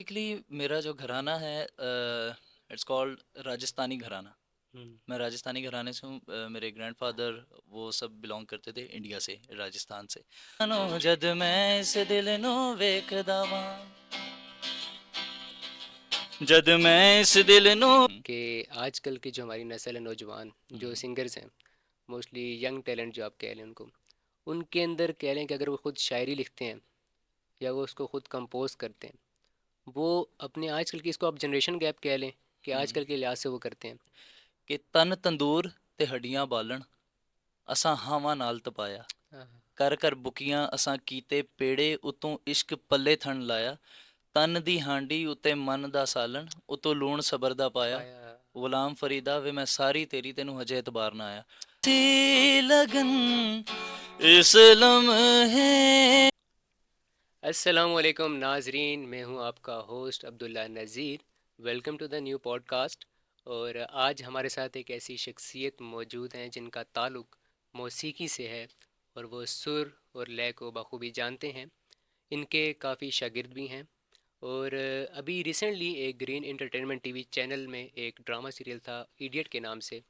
Basically मेरा जो घराना है इट्स कॉल्ड राजस्थानी घराना। हुँ। मैं राजस्थानी घराने से हूँ। मेरे ग्रैंडफादर वो सब बिलोंग करते थे इंडिया से, राजस्थान से। जद मैं इस दिल नु वेखदा वां, जद मैं इस दिल नु कि आजकल की जो हमारी नस्ल है नौजवान जो हम्म, सिंगर्स हैं, मोस्टली यंग टैलेंट जो आप कह लें उनको, उनके अंदर कह लें कि अगर वो खुद शायरी लिखते हैं या वो उसको खुद कंपोज़ करते हैं, वो अपने आजकल की इसको आप जनरेशन गैप कह लें कि हम्म, आजकल के लिहाज से वो करते हैं। कि तन तंदूर ते हड्डियां बालन असां हावां नाल तपाया, हाँ, कर कर बुकियां असां कीते पेड़े उतों इश्क पल्ले थण लाया, तन दी हांडी उते मन दा सालन उतों लूण सबर दा पाया, पाया। गुलाम फरीदा वे मैं सारी तेरी तेनू हजे एतबार ना आया। सी लगन इस लम्हे। अस्सलाम वालेकुम नाजरीन, मैं हूँ आपका host Abdullah Nazeer. Welcome to the new podcast. और आज हमारे साथ एक ऐसी शख्सियत मौजूद हैं जिनका ताल्लुक़ मौसीकी से है और वो सुर और लय को बखूबी जानते हैं। इनके काफ़ी शागिर्द भी हैं। और अभी रिसेंटली एक ग्रीन एंटरटेनमेंट टीवी चैनल में एक ड्रामा सीरियल था इडियट के नाम से,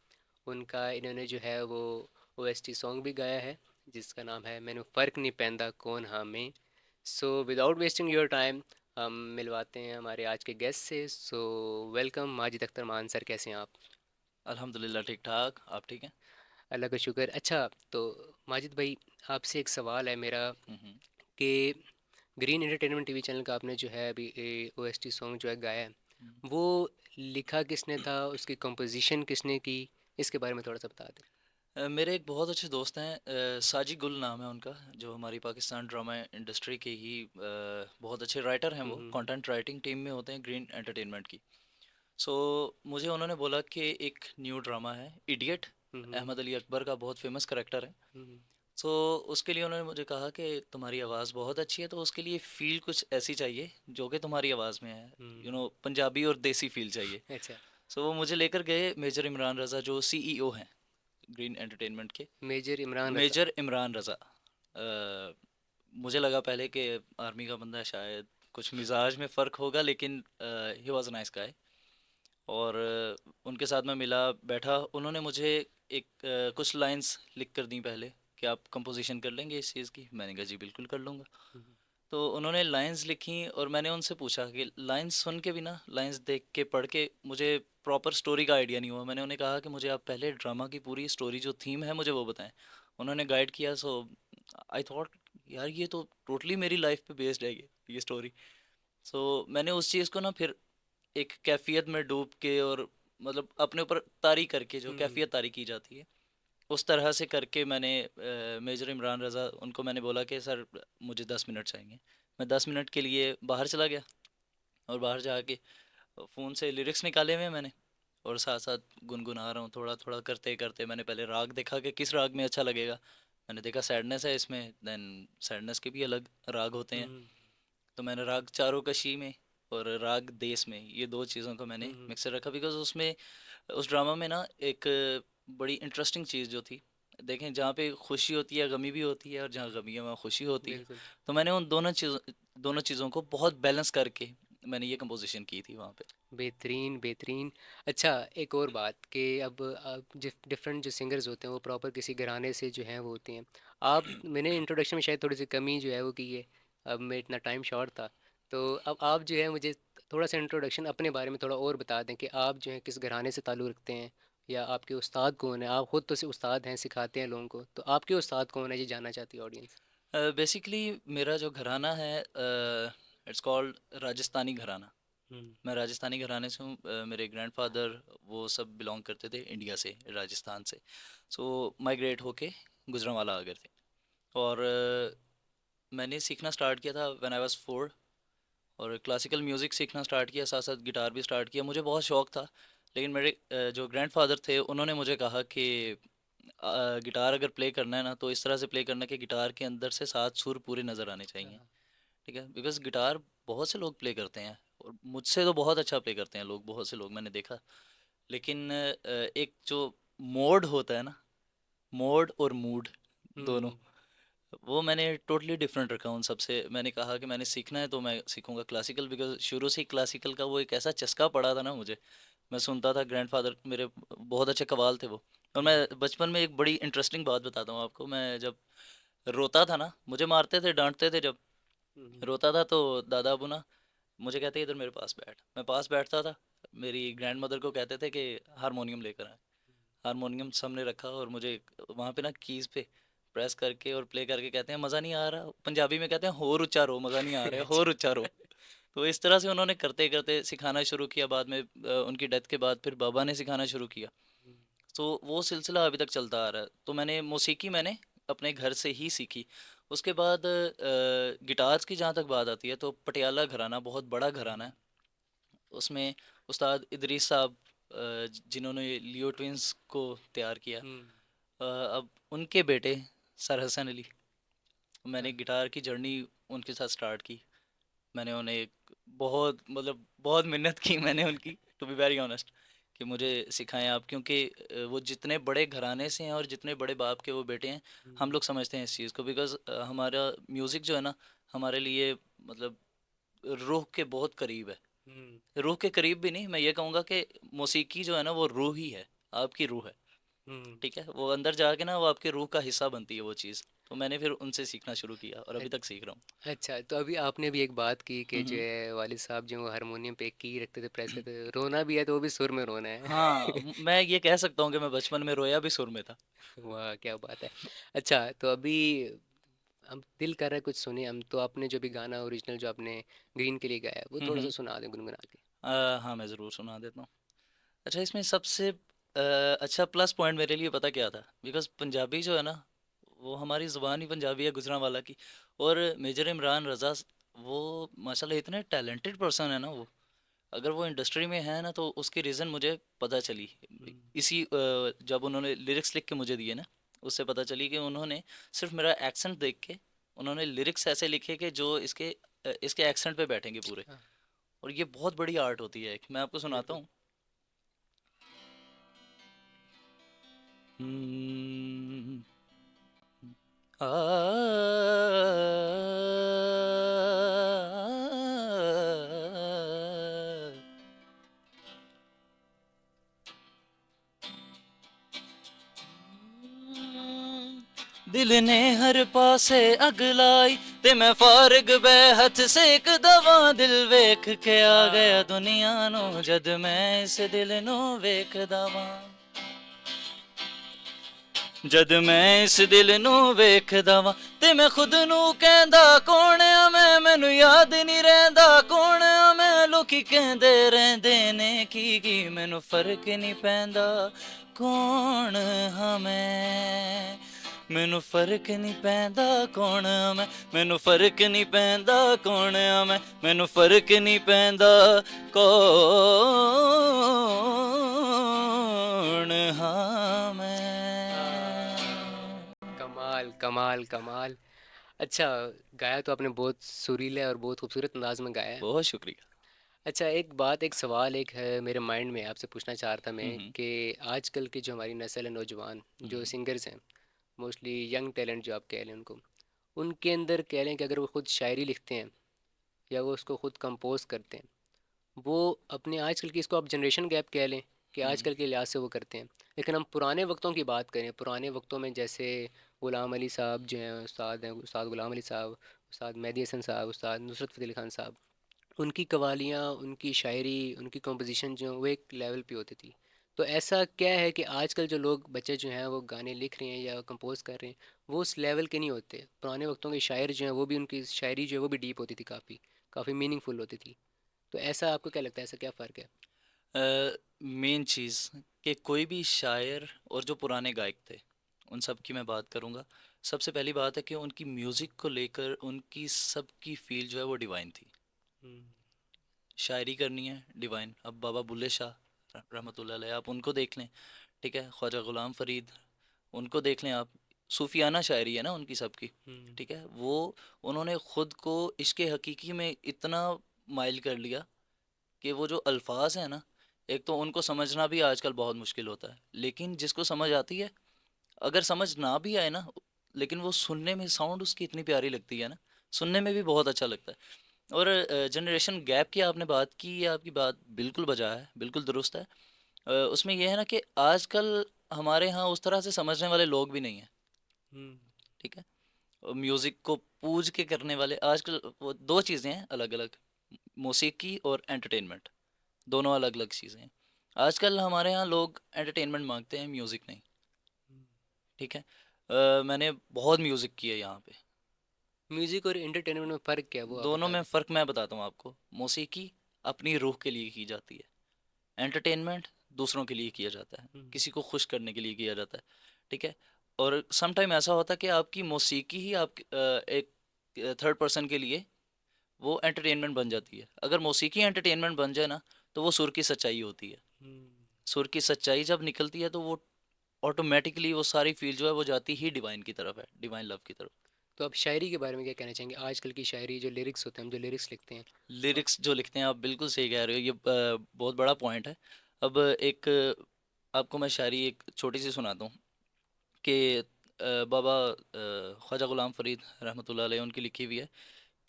उनका इन्होंने जो है वो ओएसटी सॉन्ग भी गाया है जिसका नाम है मैनू फ़र्क नहीं पैंदा कौन हाँ मैं। So without wasting your time हम मिलवाते हैं हमारे आज के गेस्ट से। सो वेलकम माजिद अख्तर मान सर, कैसे हैं आप? अल्हम्दुलिल्लाह ठीक ठाक, आप ठीक हैं? अल्लाह का शुक्र। अच्छा, तो माजिद भाई, आपसे एक सवाल है मेरा हम्म, कि ग्रीन एंटरटेनमेंट टीवी चैनल का आपने जो है अभी ओएसटी सॉन्ग जो है गाया हम्म। है, वो लिखा किसने था, उसकी कंपोजिशन किसने की, इसके बारे में थोड़ा सा बता दें। मेरे एक बहुत अच्छे दोस्त हैं, साजी गुल नाम है उनका, जो हमारी पाकिस्तान ड्रामा इंडस्ट्री के ही बहुत अच्छे राइटर हैं। हम्म, वो हम्म, कंटेंट राइटिंग टीम में होते हैं ग्रीन एंटरटेनमेंट की। सो मुझे उन्होंने बोला कि एक न्यू ड्रामा है इडियट, हम्म, अहमद अली अकबर का बहुत फेमस करेक्टर है। हम्म, सो उसके लिए उन्होंने मुझे कहा कि तुम्हारी आवाज़ बहुत अच्छी है, तो उसके लिए फ़ील कुछ ऐसी चाहिए जो कि तुम्हारी आवाज़ में है। पंजाबी और देसी फ़ील चाहिए। अच्छा। सो वो मुझे लेकर गए मेजर इमरान रज़ा, जो सीईओ हैं ग्रीन एंटरटेनमेंट के। मेजर इमरान रज़ा। मेजर इमरान रज़ा। मुझे लगा पहले कि आर्मी का बंदा है, शायद कुछ मिजाज में फ़र्क होगा, लेकिन he was a nice guy. और उनके साथ मैं मिला, बैठा। उन्होंने मुझे एक कुछ लाइंस लिख कर दी पहले कि आप कंपोजिशन कर लेंगे इस चीज़ की। मैंने कहा जी बिल्कुल कर लूँगा। हम्म, तो उन्होंने लाइंस लिखी और मैंने उनसे पूछा कि लाइंस सुन के भी ना, लाइंस देख के पढ़ के मुझे प्रॉपर स्टोरी का आइडिया नहीं हुआ। मैंने उन्हें कहा कि मुझे आप पहले ड्रामा की पूरी स्टोरी जो थीम है मुझे वो बताएं। उन्होंने गाइड किया। सो आई थॉट यार ये तो टोटली मेरी लाइफ पे बेस्ड है ये स्टोरी। सो मैंने उस चीज़ को ना फिर एक कैफियत में डूब के, और मतलब अपने ऊपर तारी करके, जो हम्म, कैफियत तारी की जाती है उस तरह से करके मैंने मेजर इमरान रज़ा उनको मैंने बोला कि सर मुझे 10 मिनट चाहिए। मैं 10 मिनट के लिए बाहर चला गया, और बाहर जाके फ़ोन से लिरिक्स निकाले हुए हैं मैंने, और साथ साथ गुनगुना रहा हूँ। थोड़ा थोड़ा करते करते मैंने पहले राग देखा कि किस राग में अच्छा लगेगा। मैंने देखा सैडनेस है इसमें, देन सैडनेस के भी अलग राग होते हैं। हम्म, तो मैंने राग चारों कशी में और राग देश में, ये दो चीज़ों को मैंने हम्म, मिक्सर रखा, बिकॉज उसमें उस ड्रामा में ना एक बड़ी इंटरेस्टिंग चीज़ जो थी, देखें जहाँ पे खुशी होती है गमी भी होती है, और जहाँ गमी है वहाँ खुशी होती है। बिल्कुल। तो मैंने उन दोनों चीज़ों को बहुत बैलेंस करके मैंने ये कंपोजिशन की थी वहाँ पे। बेहतरीन बेहतरीन। अच्छा, एक और बात कि अब डिफरेंट जो सिंगर्स होते हैं वो प्रॉपर किसी घराने से जो हैं वो होते हैं। आप, मैंने इंट्रोडक्शन में शायद थोड़ी सी कमी जो है वो की है, अब मैं इतना टाइम शॉर्ट था। तो अब आप जो है मुझे थोड़ा सा इंट्रोडक्शन अपने बारे में थोड़ा और बता दें कि आप जो है किस घराने से ताल्लुक़ रखते हैं या आपके उस्ताद कौन है। आप खुद तो से उस्ताद हैं, सिखाते हैं लोगों को, तो आपके उस्ताद कौन है ये जानना चाहती है ऑडियंस। बेसिकली मेरा जो घराना है इट्स कॉल्ड राजस्थानी घराना। हम्म, मैं राजस्थानी घराने से हूँ। मेरे ग्रैंडफादर वो सब बिलोंग करते थे इंडिया से, राजस्थान से। सो माइग्रेट होके गुजरांवाला आ गए थे। और मैंने सीखना स्टार्ट किया था व्हेन आई वाज 4। और क्लासिकल म्यूज़िक सीखना स्टार्ट किया, साथ साथ गिटार भी स्टार्ट किया। मुझे बहुत शौक था, लेकिन मेरे जो ग्रैंडफादर थे उन्होंने मुझे कहा कि गिटार अगर प्ले करना है ना, तो इस तरह से प्ले करना कि गिटार के अंदर से 7 सुर पूरे नज़र आने चाहिए। हाँ, ठीक है, बिकॉज गिटार बहुत से लोग प्ले करते हैं, और मुझसे तो बहुत अच्छा प्ले करते हैं लोग, बहुत से लोग मैंने देखा। लेकिन एक जो मोड होता है ना, मोड और मूड दोनों, हम्म, वो मैंने टोटली डिफरेंट रखा उन सबसे। मैंने कहा कि मैंने सीखना है तो मैं सीखूंगा क्लासिकल, बिकॉज शुरू से ही क्लासिकल का वो एक ऐसा चस्का पड़ा था ना मुझे। मैं सुनता था, ग्रैंडफादर मेरे बहुत अच्छे कव्वाल थे वो। और मैं हम्म, बचपन में एक बड़ी इंटरेस्टिंग बात बताता हूँ आपको। मैं जब रोता था ना, मुझे मारते थे डांटते थे जब हम्म, रोता था, तो दादा अबू ना मुझे कहते इधर मेरे पास बैठ। मैं पास बैठता था। मेरी ग्रैंड मदर को कहते थे कि हारमोनियम लेकर आए। हारमोनियम सामने रखा और मुझे वहाँ पे ना कीज पे प्रेस करके और प्ले करके कहते हैं मज़ा नहीं आ रहा, पंजाबी में कहते हैं होर उच्चारो, मज़ा नहीं आ रहा है, अच्छा। होर उच्चारो। तो इस तरह से उन्होंने करते करते सिखाना शुरू किया। बाद में उनकी डेथ के बाद फिर बाबा ने सिखाना शुरू किया। हम्म, तो वो सिलसिला अभी तक चलता आ रहा है। तो मैंने मौसीकी मैंने अपने घर से ही सीखी। उसके बाद गिटार्स की जहाँ तक बात आती है, तो पटियाला घराना बहुत बड़ा घराना है। उसमें उस्ताद इदरीस साहब, जिन्होंने लियो ट्विंस को तैयार किया, हम्म, अब उनके बेटे सर हसन अली। मैंने हाँ, गिटार की जर्नी उनके साथ स्टार्ट की। मैंने उन्हें बहुत मतलब बहुत मिन्नत की मैंने उनकी, टू बी वेरी ऑनेस्ट, कि मुझे सिखाएं आप, क्योंकि वो जितने बड़े घराने से हैं और जितने बड़े बाप के वो बेटे हैं, हम हम्म, लोग समझते हैं इस चीज़ को। बिकॉज़ हमारा म्यूज़िक जो है ना, हमारे लिए मतलब रूह के बहुत करीब है। हम्म, रूह के करीब भी नहीं, मैं ये कहूँगा कि मौसीकी जो है ना वो रूह ही है, आपकी रूह है। हम्म, ठीक है, वो अंदर जाके ना वो आपके रूह का हिस्सा बनती है वो चीज़। तो मैंने फिर उनसे सीखना शुरू किया और अभी तक सीख रहा हूँ। अच्छा, तो अभी आपने भी एक बात की कि जो हम्म। है वालिद साहब जो हारमोनियम पे की रखते थे, प्रेस करते थे, रोना भी है तो वो भी सुर में रोना है। हाँ, मैं ये कह सकता हूँ कि मैं बचपन में रोया भी सुर में था। वाह क्या बात है। अच्छा, तो अभी हम दिल कर रहा है कुछ सुने हम, तो आपने जो भी गाना ओरिजिनल जो आपने ग्रीन के लिए गाया है, वो थोड़ा सा हम्म। सुना दें गुनगुना के। हाँ, मैं ज़रूर सुना देता हूँ। अच्छा, इसमें सबसे अच्छा प्लस पॉइंट मेरे लिए पता क्या था? बिकॉज़ पंजाबी जो है ना, वो हमारी ज़ुबान ही पंजाबी है, गुजरांवाला की। और मेजर इमरान रज़ा वो माशाल्लाह इतने टैलेंटेड पर्सन है ना वो। अगर वो इंडस्ट्री में है ना, तो उसकी रीज़न मुझे पता चली हम्म, इसी जब उन्होंने लिरिक्स लिख के मुझे दिए ना, उससे पता चली कि उन्होंने सिर्फ मेरा एक्सेंट देख के उन्होंने लिरिक्स ऐसे लिखे कि जो इसके एक्सेंट पे बैठेंगे पूरे। हाँ, और ये बहुत बड़ी आर्ट होती है। मैं आपको सुनाता बिल्कुल। हूँ। हम्म, आ, दिल ने हर पासे अग लाई ते मैं फारग बे हथ सेक दवा, दिल वेख के आ गया हाँ, दुनिया नो, जद मैं इस दिल नो वेख दवा। जद मैं इस दिल नू वेखदा वां ते मैं खुद नू कहंदा कौन आ मैं, मैनू याद नहीं रहंदा कौन आ मैं। लोकी कहंदे रहंदे ने की मैनू फर्क नहीं पैंदा कौन हां मैं। मैनू फर्क नहीं पैंदा कौन आ मैं, मैनू फर्क नहीं पैंदा कौन आ मैं, मैनू फर्क नहीं पैंदा कौन हां मैं। कमाल कमाल कमाल। अच्छा, गाया तो आपने बहुत सुरीला और बहुत खूबसूरत अंदाज में गाया है। बहुत शुक्रिया। अच्छा, एक बात, एक सवाल एक है मेरे माइंड में, आपसे पूछना चाह रहा था मैं हम्म। कि आजकल की जो हमारी नस्ल है, नौजवान जो हम्म। सिंगर्स हैं, मोस्टली यंग टैलेंट जो आप कह लें उनको, उनके अंदर कह लें कि अगर वो खुद शायरी लिखते हैं या वो उसको खुद कंपोज करते हैं, वो अपने आजकल की, इसको आप जनरेशन गैप कह लें कि हम्म। आजकल के लिहाज से वो करते हैं। लेकिन हम पुराने वक्तों की बात करें, पुराने वक्तों में जैसे ग़ुलाम अली साहब जो हैं, उस्ताद हैं, उस्ताद ग़ुलाम अली साहब, उस्ताद मेहदी हसन साहब, उस्ताद नुसरत फ़तेह अली खान साहब, उनकी कवालियाँ, उनकी शायरी, उनकी कंपोजिशन जो है वो एक लेवल पे होती थी। तो ऐसा क्या है कि आजकल जो लोग बच्चे जो हैं वो गाने लिख रहे हैं या कंपोज कर रहे हैं, वो उस लेवल के नहीं होते? पुराने वक्तों के शायर जो हैं वो भी, उनकी शायरी जो है वो भी डीप होती थी, काफ़ी काफ़ी मीनिंगफुल होती थी। तो ऐसा आपको क्या लगता है, ऐसा क्या फ़र्क है? मेन चीज़ कि कोई भी शायर और जो पुराने गायक थे, उन सब की मैं बात करूँगा। सबसे पहली बात है कि उनकी म्यूज़िक को लेकर उनकी सबकी फील जो है वो डिवाइन थी। हम्म, शायरी करनी है डिवाइन। अब बाबा बुल्ले शाह रहमतुल्लाह अलैह, आप उनको देख लें। ठीक है, ख्वाजा गुलाम फरीद, उनको देख लें आप। सूफियाना शायरी है ना उनकी सबकी। हम्म, ठीक है, वो उन्होंने खुद को इश्क हकीकी में इतना माइल कर लिया कि वो जो अल्फाज हैं ना, एक तो उनको समझना भी आजकल बहुत मुश्किल होता है, लेकिन जिसको समझ आती है, अगर समझ ना भी आए ना, लेकिन वो सुनने में साउंड उसकी इतनी प्यारी लगती है ना, सुनने में भी बहुत अच्छा लगता है। और जनरेशन गैप की आपने बात की, ये आपकी बात बिल्कुल बजा है, बिल्कुल दुरुस्त है। उसमें ये है ना कि आजकल हमारे यहाँ उस तरह से समझने वाले लोग भी नहीं हैं, हम्म। ठीक है। म्यूज़िक को पूज के करने वाले आजकल, वो दो चीज़ें हैं अलग अलग, मौसीकी और एंटरटेनमेंट, दोनों अलग अलग चीज़ें हैं। आजकल हमारे यहाँ लोग एंटरटेनमेंट मांगते हैं, म्यूज़िक नहीं, ठीक है। मैंने बहुत म्यूज़िक किया यहाँ पे। म्यूजिक और एंटरटेनमेंट में फ़र्क क्या है वो आप दोनों बता में दें। फ़र्क मैं बताता हूँ आपको। मौसीकी अपनी रूह के लिए की जाती है, एंटरटेनमेंट दूसरों के लिए किया जाता है, हम्म। किसी को खुश करने के लिए किया जाता है, ठीक है। और सम टाइम ऐसा होता है कि आपकी मौसीकी ही आप एक थर्ड पर्सन के लिए वो एंटरटेनमेंट बन जाती है। अगर मौसीकी एंटरटेनमेंट बन जाए ना, तो वो सुर की सच्चाई होती है। हम्म। सुर की सच्चाई जब निकलती है तो वो ऑटोमेटिकली वो सारी फील जो है वो जाती ही डिवाइन की तरफ है, डिवाइन लव की तरफ। तो आप शायरी के बारे में क्या कहना चाहेंगे, आजकल की शायरी जो लिरिक्स होते हैं, हम जो लिरिक्स लिखते हैं। तो लिरिक्स जो लिखते हैं, आप बिल्कुल सही कह रहे हो, ये बहुत बड़ा पॉइंट है। अब एक आपको मैं शायरी एक छोटी सी सुनाता हूँ कि बाबा ख्वाजा गुलाम फरीद रहमतुल्लाह अलैह उनकी लिखी हुई है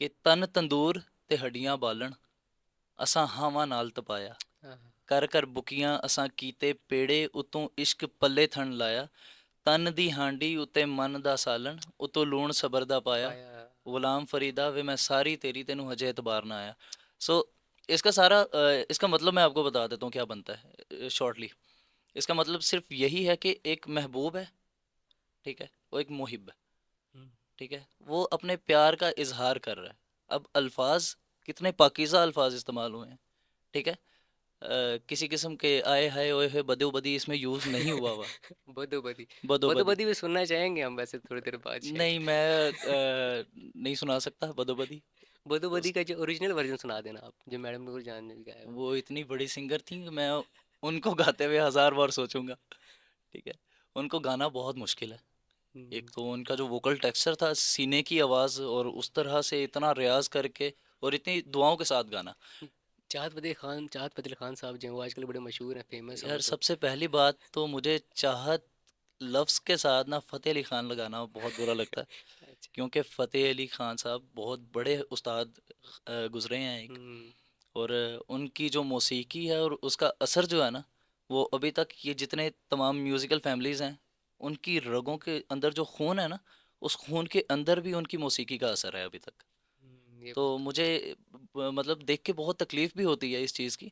कि तन तंदूर ते हड्डियां बालन, असां हावां नाल तपाया, हाँ, कर कर बुकियां असां कीते पेड़े, उतों इश्क पल्ले थण लाया, तन दी हांडी उते मन दा सालन, उतों लूण सबर दा पाया, पाया। गुलाम फरीदा वे मैं सारी तेरी तेनू हजे एतबार ना आया। सो इसका सारा इसका मतलब मैं आपको बता देता हूँ क्या बनता है शॉर्टली। इसका मतलब सिर्फ यही है कि एक महबूब है, ठीक है, वो एक मुहिब है, हम्म। ठीक है, वो अपने प्यार का इजहार कर रहा है। अब अल्फाज कितने पाकीज़ा अल्फाज इस्तेमाल हुए हैं, ठीक है। किसी किस्म के आए हाय ओए होए बदो बदी इसमें यूज़ नहीं हुआ हुआ। बदो बदी। बदो बदो बदी बदी भी सुनना चाहेंगे हम वैसे थोड़ी देर बाद नहीं, शायद। मैं नहीं सुना सकता बदो बदी। बदो बदी उस का जो ओरिजिनल वर्जन सुना देना आप, जो मैडम नूर जान ने गाया हो। वो इतनी बड़ी सिंगर थी कि मैं उनको गाते हुए हज़ार बार सोचूंगा, ठीक है। उनको गाना बहुत मुश्किल है। एक हम्म। तो उनका जो वोकल टेक्सचर था, सीने की आवाज़, और उस तरह से इतना रियाज करके और इतनी दुआओं के साथ गाना। चाहत फतेह खान साहब जो हैं वो आजकल बड़े मशहूर हैं, फेमस हैं वो यार तो। सबसे पहली बात तो मुझे चाहत लफ्ज़ के साथ ना फ़तेह अली ख़ान लगाना बहुत बुरा लगता है, अच्छा। क्योंकि फ़तेह अली ख़ान साहब बहुत बड़े उस्ताद गुज़रे हैं एक। हम्म। और उनकी जो मौसीकी है और उसका असर जो है ना, वो अभी तक ये जितने तमाम म्यूज़िकल फैमिलीज़ हैं, उनकी रगों के अंदर जो खून है ना, उस खून के अंदर भी उनकी मौसीकी का असर है अभी तक। ये तो बात तो। मुझे मतलब देख के बहुत तकलीफ़ भी होती है इस चीज़ की,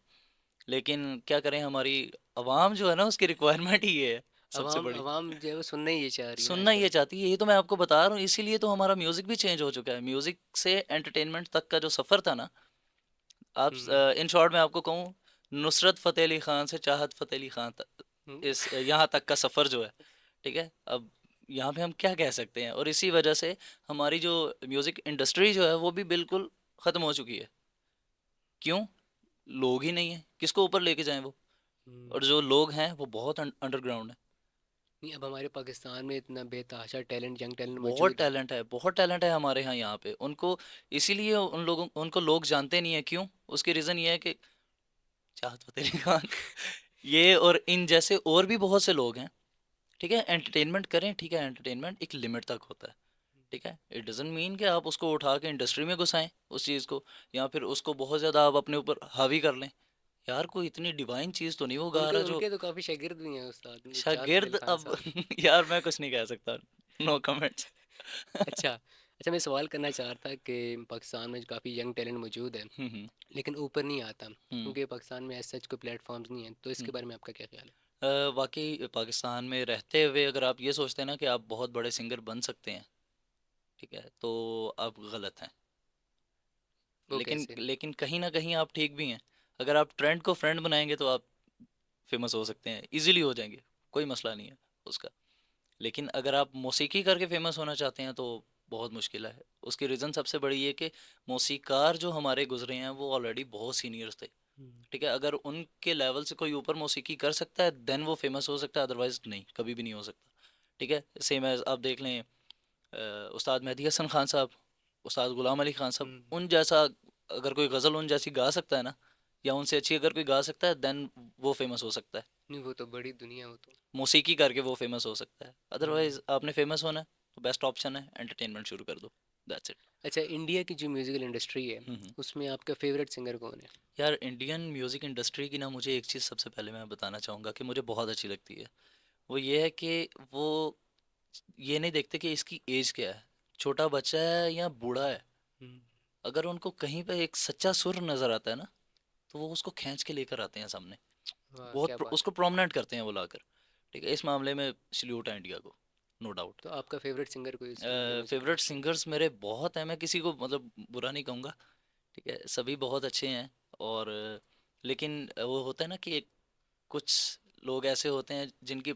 लेकिन क्या करें, हमारी आवाम जो है ना उसकी रिक्वायरमेंट ही ये है सबसे अवाम बड़ी। अवाम जो है वो सुनना ही ये चाह रही है ना सुनना ये आजकल। चाहती है, ये तो मैं आपको बता रहा हूँ, इसीलिए तो हमारा म्यूज़िक भी चेंज हो चुका है। म्यूज़िक से एंटरटेनमेंट तक का जो सफ़र था ना, आप हम्म। इन शॉर्ट मैं आपको कहूँ, नुसरत फ़तेह अली ख़ान से चाहत फ़तेह अली ख़ान तक, हम्म। इस यहाँ तक का सफ़र जो है, ठीक है। अब यहाँ पे हम क्या कह सकते हैं, और इसी वजह से हमारी जो म्यूज़िक इंडस्ट्री जो है वो भी बिल्कुल ख़त्म हो चुकी है। क्यों? लोग ही नहीं है, किसको ऊपर लेके जाएं वो। और हम्म। जो लोग हैं वो बहुत अंडरग्राउंड है। नहीं, अब हमारे पाकिस्तान में इतना बेतहाशा टैलेंट, यंग टैलेंट बहुत मौजूद है। टैलेंट है, बहुत टैलेंट है हमारे यहाँ पे। उनको इसीलिए उनको लोग जानते नहीं है। क्यों? उसकी रीज़न ये है कि चाहत फ़तेह अली खान ये और इन जैसे और भी बहुत से लोग हैं, ठीक है। एंटरटेनमेंट करें, ठीक है, एंटरटेनमेंट एक लिमिट तक होता है, ठीक है। इट डजंट मीन कि आप उसको उठा के इंडस्ट्री में घुसाएं उस चीज़ को, या फिर उसको बहुत ज़्यादा आप अपने ऊपर हावी कर लें। यार कोई इतनी डिवाइन चीज़ तो नहीं वो गा उनके रहा जो उनके तो काफ़ी शागिर्द भी हैं उस्ताद चाहत फतेह शागिर्द। खान अब साहब। यार मैं कुछ नहीं कह सकता, नो कमेंट्स। अच्छा। अच्छा, मैं सवाल करना चाह रहा था कि पाकिस्तान में काफ़ी यंग टैलेंट मौजूद है, हम्म। लेकिन ऊपर नहीं आता हम्म। क्योंकि पाकिस्तान में ऐसा कोई प्लेटफॉर्म्स नहीं है, तो इसके हम्म। बारे में आपका क्या ख्याल है। वाकई पाकिस्तान में रहते हुए अगर आप ये सोचते हैं ना कि आप बहुत बड़े सिंगर बन सकते हैं, ठीक है, तो आप गलत हैं। वो लेकिन कैसे। लेकिन कहीं ना कहीं आप ठीक भी हैं। अगर आप ट्रेंड को फ्रेंड बनाएंगे तो आप फेमस हो सकते हैं, इजीली हो जाएंगे, कोई मसला नहीं है उसका। लेकिन अगर आप मौसीकी करके फेमस होना चाहते हैं तो बहुत मुश्किल है। उसकी रीज़न सबसे बड़ी ये कि मौसीकार जो हमारे गुजरे हैं वो ऑलरेडी बहुत सीनियर्स थे, हम्म। ठीक है। अगर उनके लेवल से कोई ऊपर मौसीकी कर सकता है देन वो फेमस हो सकता है, अदरवाइज नहीं, कभी भी नहीं हो सकता, ठीक है। सेम एज आप देख लें उस्ताद मेहदी हसन खान साहब, उस्ताद गुलाम अली खान साहब, हम्म। उन जैसा अगर कोई गज़ल उन जैसी गा सकता है ना, या उनसे अच्छी अगर कोई गा सकता है देन वो फेमस हो सकता है। नहीं, वो तो बड़ी दुनिया वो तो। मौसीकी करके वो फेमस हो सकता है, हम्म। अदरवाइज आपने फेमस होना है तो बेस्ट ऑप्शन है, एंटरटेनमेंट शुरू कर दो, दैट्स इट। अच्छा, इंडिया की जो म्यूज़िकल इंडस्ट्री है हम्म। उसमें आपका फेवरेट सिंगर कौन है? यार इंडियन म्यूज़िक इंडस्ट्री की ना, मुझे एक चीज़ सबसे पहले मैं बताना चाहूँगा कि मुझे बहुत अच्छी लगती है। वो ये है कि वो ये नहीं देखते कि इसकी एज क्या है, छोटा बच्चा है या बूढ़ा है। हम्म, अगर उनको कहीं पे एक सच्चा सुर नज़र आता है ना, तो वो उसको खींच के लेकर आते हैं सामने, वाह बहुत क्या बात उसको है। प्रोमिनेंट करते हैं वो लाकर। ठीक है, इस मामले में सल्यूट है इंडिया को, नो डाउट। तो आपका फेवरेट सिंगर कोई इस म्यूज़िक फेवरेट इंडस्ट्री में? सिंगर्स मेरे बहुत हैं, मैं किसी को मतलब बुरा नहीं कहूँगा। ठीक है, सभी बहुत अच्छे हैं। और लेकिन वो होता है ना कि कुछ लोग ऐसे होते हैं जिनकी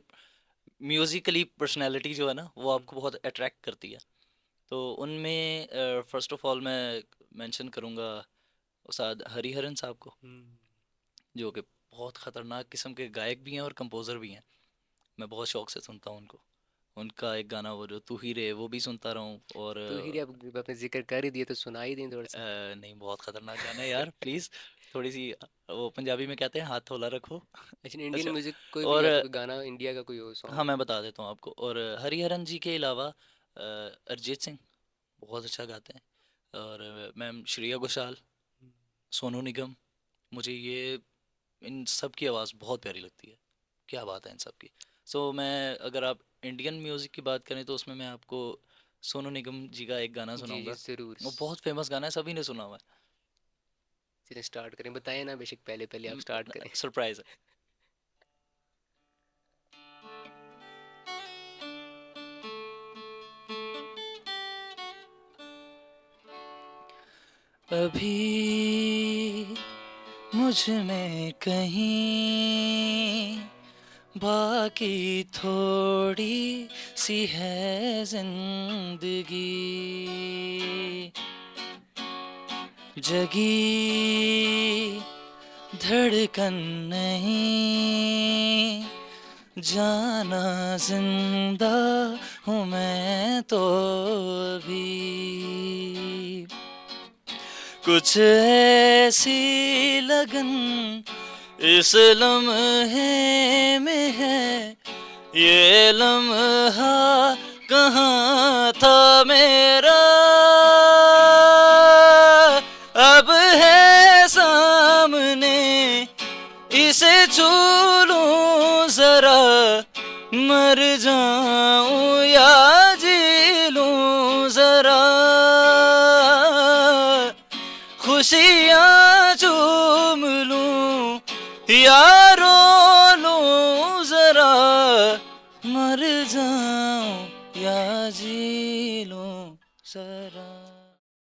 म्यूजिकली पर्सनैलिटी जो है ना, वो हम्म, आपको बहुत अट्रैक्ट करती है। तो उनमें फर्स्ट ऑफ ऑल मैं मेंशन करूँगा उस्ताद हरिहरन साहब को, हम्म, जो कि बहुत ख़तरनाक किस्म के गायक भी हैं और कंपोज़र भी हैं। मैं बहुत शौक से सुनता हूँ उनको। उनका एक गाना वो जो तू ही रे, वो भी सुनता रहा हूँ। और तो हीरे आप आपने जिक्र कर ही दिया तो सुना ही दें थोड़ा सा। नहीं, बहुत ख़तरनाक गाना है यार, प्लीज़। थोड़ी सी वो पंजाबी में कहते हैं हाथ थोला रखो। अच्छा, इंडियन अच्छा। म्यूज़िक कोई भी और ऐसा कोई गाना इंडिया का कोई हो हाँ, सॉन्ग? मैं बता देता हूँ आपको। और हरिहरन जी के अलावा अरिजीत सिंह बहुत अच्छा गाते हैं। और मैम श्रेया घोषाल, सोनू निगम, मुझे ये इन सब की आवाज़ बहुत प्यारी लगती है। क्या बात है इन सब की। सो मैं अगर आप इंडियन म्यूज़िक की बात करें तो उसमें मैं आपको सोनू निगम जी का एक गाना जी जी सुनाऊंगा। ज़रूर। वो बहुत फेमस गाना है, सभी ने सुना हुआ चलिए स्टार्ट करें, बताएं ना, बेशक पहले पहले आप स्टार्ट है। करें। सरप्राइज है। अभी मुझ में कहीं बाकी थोड़ी सी है जिंदगी, जगी धड़कन नहीं, जाना जिंदा हूँ मैं तो अभी। कुछ ऐसी लगन इस लम्हे में है, ये लम्हा कहाँ था मेरा, अब है सामने, इसे छू लूं जरा, मर जाऊं या जी लूं जरा, खुशियाँ चूम लूं या